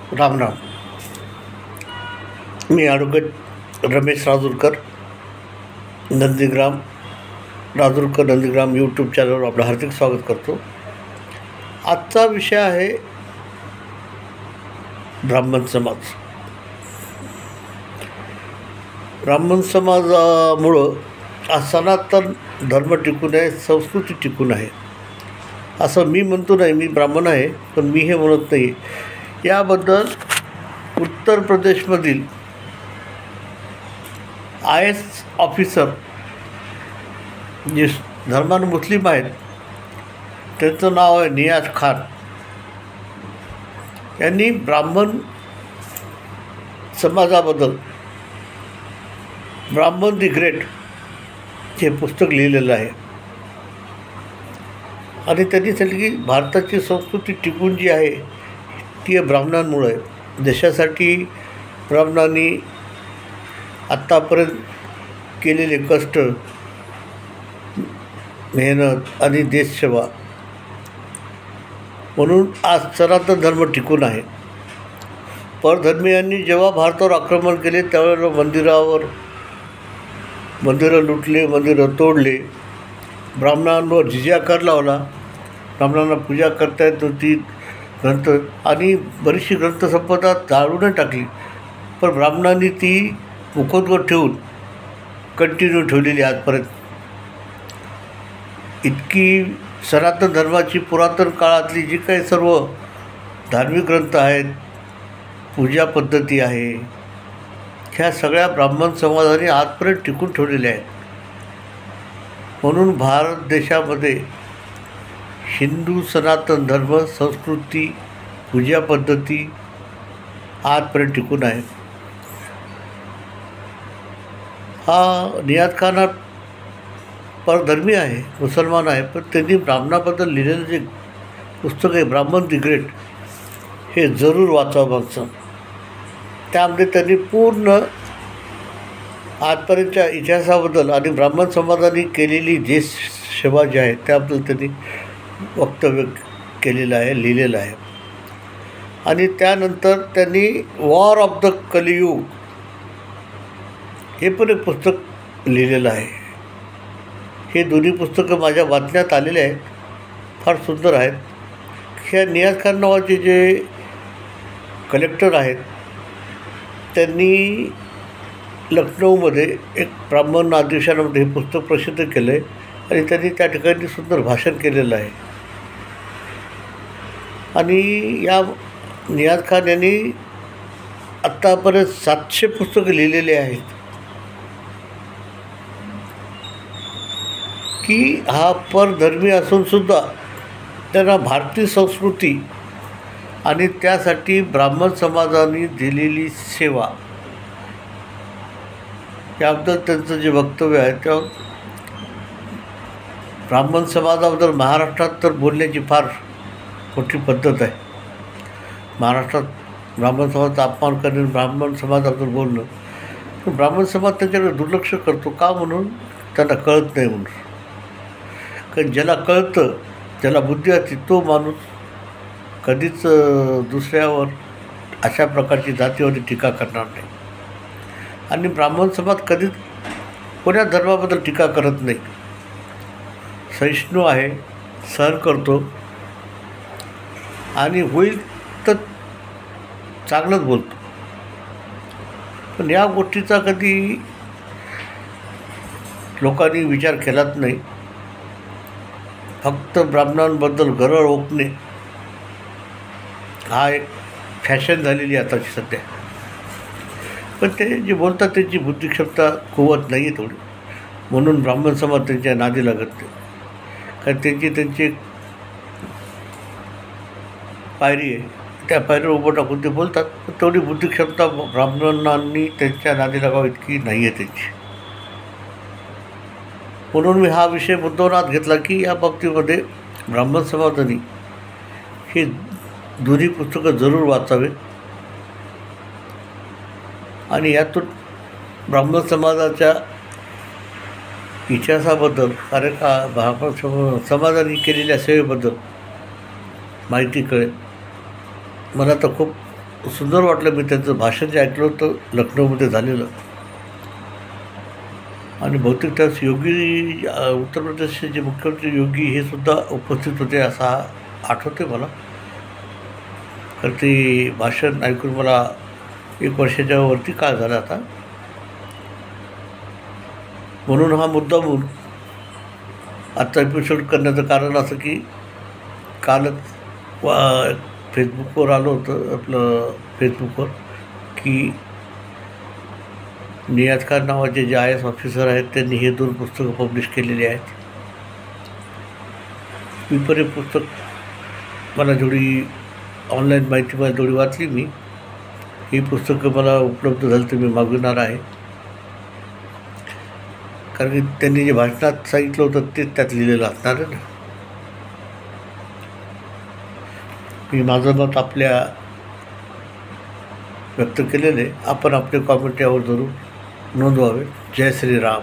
राम राम. मी advocate Ramesh Rajurkar, Nandigram Rajurkar Nandigram YouTube चॅनलवर आपलं हार्दिक स्वागत करतो. आजचा विषय आहे ब्राह्मण समाज. ब्राह्मण समाजामुळं आज सनातन धर्म टिकून आहे, संस्कृती टिकून आहे असं मी म्हणतो नाही. मी ब्राह्मण आहे, पण मी हे म्हणत नाही. याबद्दल उत्तर प्रदेशमधील IAS ऑफिसर जे धर्मानं मुस्लिम आहेत त्यांचं नाव आहे नियाज खान. यांनी ब्राह्मण समाजाबद्दल ब्राह्मण दी ग्रेट हे पुस्तक लिहिलेलं आहे. आणि त्यांनी सांगितलं की भारताची संस्कृती टिकून जी आहे ती ब्राह्मणांमुळे आहे. देशासाठी ब्राह्मणांनी आत्तापर्यंत केलेले कष्ट, मेहनत आणि देशसेवा म्हणून आज सनातन धर्म टिकून आहे. परधर्मीयांनी जेव्हा भारतावर आक्रमण केले त्यावेळेला मंदिरं लुटले, मंदिरं तोडले, ब्राह्मणांवर जिजिया कर लावला, ब्राह्मणांना पूजा करता येत नव्हती, ग्रंथ आणि बरीचशी ग्रंथसंपदा जाळून टाकली. पण ब्राह्मणांनी ती मुखोद्गत ठेवून कंटिन्यू ठेवलेली आजपर्यंत. इतकी सनातन धर्माची पुरातन काळातली जी काही सर्व धार्मिक ग्रंथ आहेत, पूजा पद्धती आहे, ह्या सगळ्या ब्राह्मण समाजाने आजपर्यंत टिकून ठेवलेल्या आहेत. म्हणून भारत देशामध्ये हिंदू सनातन धर्म, संस्कृती, पूजा पद्धती आजपर्यंत टिकून आहे. हा नियाज खान हा परधर्मी आहे, मुसलमान आहे, पण त्यांनी ब्राह्मणाबद्दल लिहिलेलं जे पुस्तक आहे ब्राह्मण दी ग्रेट हे जरूर वाचावं मागचं. त्यामध्ये त्यांनी पूर्ण आजपर्यंतच्या इतिहासाबद्दल आणि ब्राह्मण समाजाने केलेली जे सेवा जी आहे त्याबद्दल त्यांनी वक्तव्य केलेलं आहे, लिहिलेलं आहे. आणि त्यानंतर त्यांनी वॉर ऑफ द कलियुग हे पण एक पुस्तक लिहिलेलं आहे. हे दोन्ही पुस्तकं माझ्या वाचण्यात आलेले आहेत, फार सुंदर आहेत. ह्या नियाज खान नावाचे जे कलेक्टर आहेत त्यांनी लखनौमध्ये एक ब्राह्मण अधिवेशनामध्ये हे पुस्तक प्रसिद्ध केलं आहे आणि त्यांनी त्या ठिकाणी सुंदर भाषण केलेलं आहे. आणि या नियाज खान यांनी आत्तापर्यंत 700 पुस्तकं लिहिलेली आहेत. की हा परधर्मी असूनसुद्धा त्यांना भारतीय संस्कृती आणि त्यासाठी ब्राह्मण समाजाने दिलेली सेवा याबद्दल त्यांचं जे वक्तव्य आहे त्या ब्राह्मण समाजाबद्दल महाराष्ट्रात तर बोलण्याची फार मोठी पद्धत आहे. महाराष्ट्रात ब्राह्मण समाजाचा अपमान करणे, ब्राह्मण समाजाबद्दल बोलणं, पण ब्राह्मण समाज त्याच्याकडे दुर्लक्ष करतो. का? म्हणून त्यांना कळत नाही म्हणून. कारण ज्याला कळतं, ज्याला बुद्धी असते तो माणूस कधीच दुसऱ्यावर अशा प्रकारची जातीवर टीका करणार नाही. आणि ब्राह्मण समाज कधीच कोण्या धर्माबद्दल टीका करत नाही, सहिष्णू आहे, सहन करतो आणि होईल तर चांगलंच बोलतो. पण या गोष्टीचा कधी लोकांनी विचार केलाच नाही. फक्त ब्राह्मणांबद्दल गरळ ओकणे हा एक फॅशन झालेली आताची सध्या. पण ते जे बोलतात त्यांची बुद्धिक्षमता कुवत नाही आहे थोडी, म्हणून ब्राह्मण समाज त्यांच्या नादी लागत नाही. कारण त्यांची एक पायरी आहे, त्या पायरीवर उभं टाकून ते बोलतात. पण तेवढी बुद्धिक्षमता ब्राह्मणांनी त्यांच्या नादी लागावं इतकी नाही आहे त्यांची. म्हणून मी हा विषय मुद्दावर घेतला की या बाबतीमध्ये ब्राह्मण समाजाने हे दोन्ही पुस्तकं जरूर वाचावे आणि यातून ब्राह्मण समाजाच्या इतिहासाबद्दल, ब्राह्मण समाजाने केलेल्या सेवेबद्दल माहिती कळेल. मला तर खूप सुंदर वाटलं. मी त्यांचं भाषण जे ऐकलं होतं लखनौमध्ये झालेलं, आणि बहुतेक त्यास योगी उत्तर प्रदेशचे जे मुख्यमंत्री योगी हे सुद्धा उपस्थित होते असा आठवते मला. तर ते भाषण ऐकून मला 1 वर्षाच्या वरती काळ झाला आता. म्हणून हा मुद्दा म्हणून आजचा एपिसोड करण्याचं कारण असं की कालच फेसबुकवर आलं होतं आपलं फेसबुकवर की नियाज खान नावाचे जे IAS ऑफिसर आहेत त्यांनी हे 2 पुस्तकं पब्लिश केलेली आहेत. मी पण हे पुस्तक मला जेवढी ऑनलाईन माहिती मला तेवढी वाचली मी. ही पुस्तकं मला उपलब्ध झाली तर मी मागवणार आहे, कारण की त्यांनी जे भाषणात सांगितलं होतं तेच त्यात लिहिलेलं असणार आहे ना. मी माझं मत आपल्या व्यक्त केलेले. आपण आपले कॉमेंट यावर जरूर नोंदवावे. जय श्रीराम.